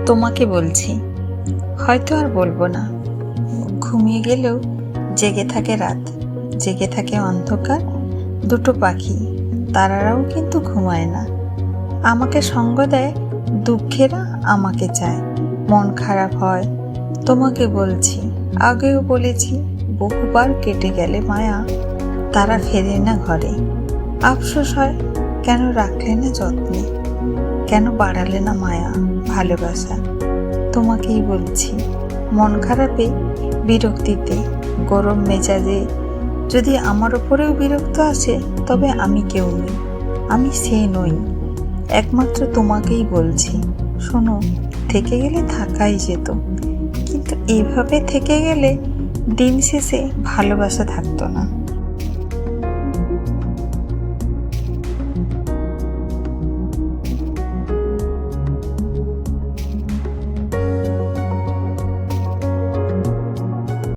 তোমাকে বলছি, হয়তো আর বলবো না। ঘুমিয়ে গেলেও জেগে থাকে রাত, জেগে থাকে অন্ধকার। দুটো পাখি, তারারাও কিন্তু ঘুমায় না। আমাকে সঙ্গ দেয় দুঃখেরা, আমাকে চায়। মন খারাপ হয়, তোমাকে বলছি। আগেও বলেছি, বহুবার কেটে গেলে মায়া, তারা ফেরে না ঘরে। আফসোস হয়, কেন রাখলে না যত্নে, কেন বাড়ালে না মায়া ভালোবাসা। তোমাকেই বলছি, মন খারাপে, বিরক্তিতে, গরম মেজাজে যদি আমার ওপরেও বিরক্ত আসে, তবে আমি কেউ নই, আমি সে নই। একমাত্র তোমাকেই বলছি, শোনো, থেকে গেলে থাকাই যেত, কিন্তু এভাবে থেকে গেলে দিন শেষে ভালোবাসা থাকতো না।